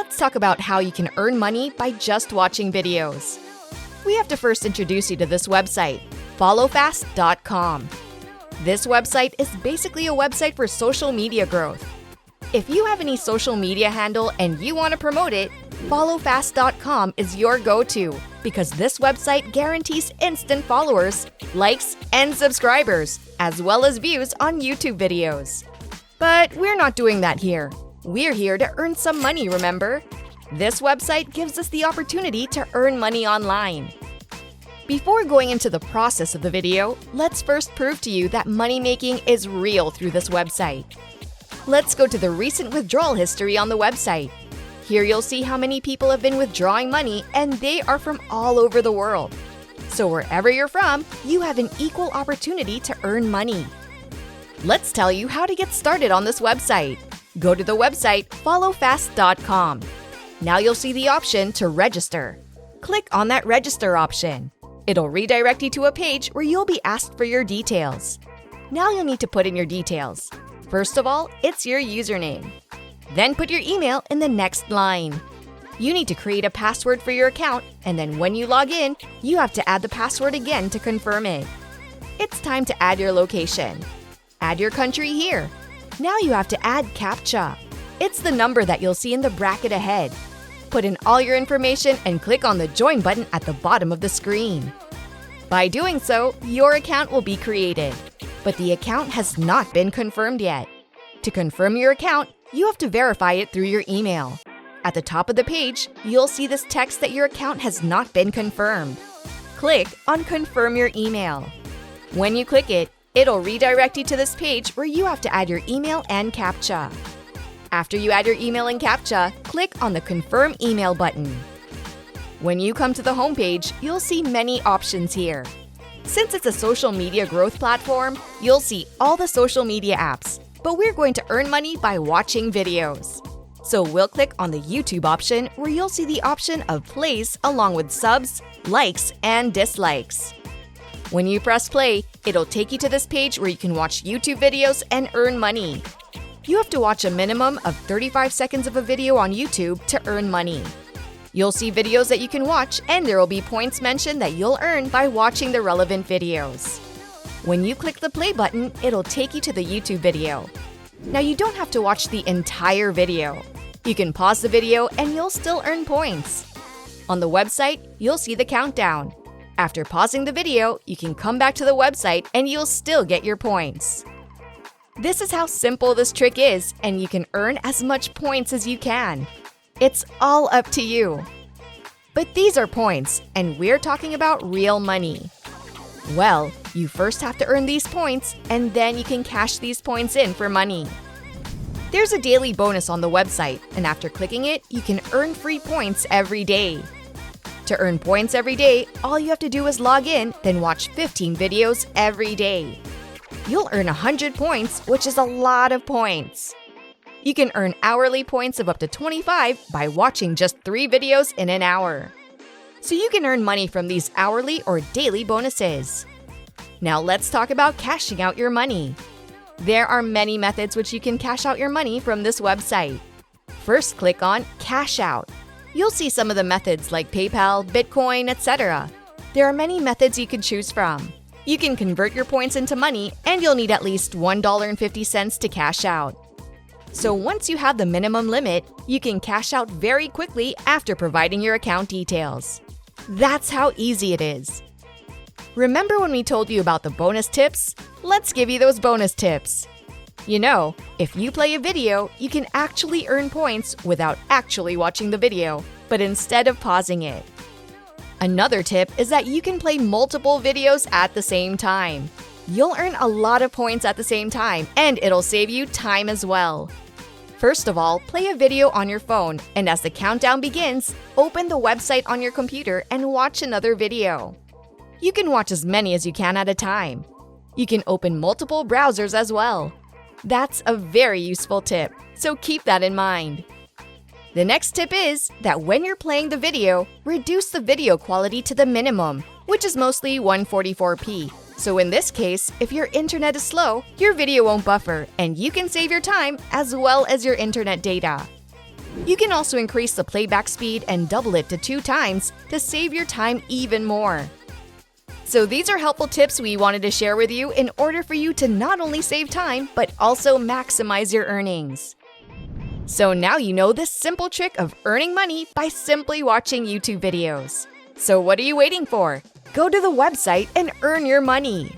let's talk about how you can earn money by just watching videos. We have to first introduce you to this website, Followfast.com. This website is basically a website for social media growth. If you have any social media handle and you want to promote it, Followfast.com is your go-to because this website guarantees instant followers, likes, and subscribers, as well as views on YouTube videos. But we're not doing that here. We're here to earn some money, remember? This website gives us the opportunity to earn money online. Before going into the process of the video, let's first prove to you that money making is real through this website. Let's go to the recent withdrawal history on the website. Here you'll see how many people have been withdrawing money, and they are from all over the world. So wherever you're from, you have an equal opportunity to earn money. Let's tell you how to get started on this website. Go to the website followfast.com. Now you'll see the option to register. Click on that register option. It'll redirect you to a page where you'll be asked for your details. Now you'll need to put in your details. First of all, it's your username. Then put your email in the next line. You need to create a password for your account, and then when you log in, you have to add the password again to confirm it. It's time to add your location. Add your country here. Now you have to add CAPTCHA. It's the number that you'll see in the bracket ahead. Put in all your information and click on the Join button at the bottom of the screen. By doing so, your account will be created. But the account has not been confirmed yet. To confirm your account, you have to verify it through your email. At the top of the page, you'll see this text that your account has not been confirmed. Click on Confirm Your Email. When you click it, it'll redirect you to this page where you have to add your email and CAPTCHA. After you add your email and CAPTCHA, click on the Confirm Email button. When you come to the homepage, you'll see many options here. Since it's a social media growth platform, you'll see all the social media apps, but we're going to earn money by watching videos. So we'll click on the YouTube option where you'll see the option of plays along with subs, likes, and dislikes. When you press play, it'll take you to this page where you can watch YouTube videos and earn money. You have to watch a minimum of 35 seconds of a video on YouTube to earn money. You'll see videos that you can watch, and there will be points mentioned that you'll earn by watching the relevant videos. When you click the play button, it'll take you to the YouTube video. Now you don't have to watch the entire video. You can pause the video and you'll still earn points. On the website, you'll see the countdown. After pausing the video, you can come back to the website and you'll still get your points. This is how simple this trick is, and you can earn as much points as you can. It's all up to you. But these are points, and we're talking about real money. Well, you first have to earn these points, and then you can cash these points in for money. There's a daily bonus on the website, and after clicking it, you can earn free points every day. To earn points every day, all you have to do is log in, then watch 15 videos every day. You'll earn 100 points, which is a lot of points. You can earn hourly points of up to 25 by watching just 3 videos in an hour. So you can earn money from these hourly or daily bonuses. Now let's talk about cashing out your money. There are many methods which you can cash out your money from this website. First, click on Cash Out. You'll see some of the methods like PayPal, Bitcoin, etc. There are many methods you can choose from. You can convert your points into money, and you'll need at least $1.50 to cash out. So once you have the minimum limit, you can cash out very quickly after providing your account details. That's how easy it is. Remember when we told you about the bonus tips? Let's give you those bonus tips. You know, if you play a video, you can actually earn points without actually watching the video, but instead of pausing it. Another tip is that you can play multiple videos at the same time. You'll earn a lot of points at the same time, and it'll save you time as well. First of all, play a video on your phone, and as the countdown begins, open the website on your computer and watch another video. You can watch as many as you can at a time. You can open multiple browsers as well. That's a very useful tip, so keep that in mind. The next tip is that when you're playing the video, reduce the video quality to the minimum, which is mostly 144p. So in this case, if your internet is slow, your video won't buffer, and you can save your time as well as your internet data. You can also increase the playback speed and double it to 2 times to save your time even more. So these are helpful tips we wanted to share with you in order for you to not only save time, but also maximize your earnings. So now you know the simple trick of earning money by simply watching YouTube videos. So what are you waiting for? Go to the website and earn your money!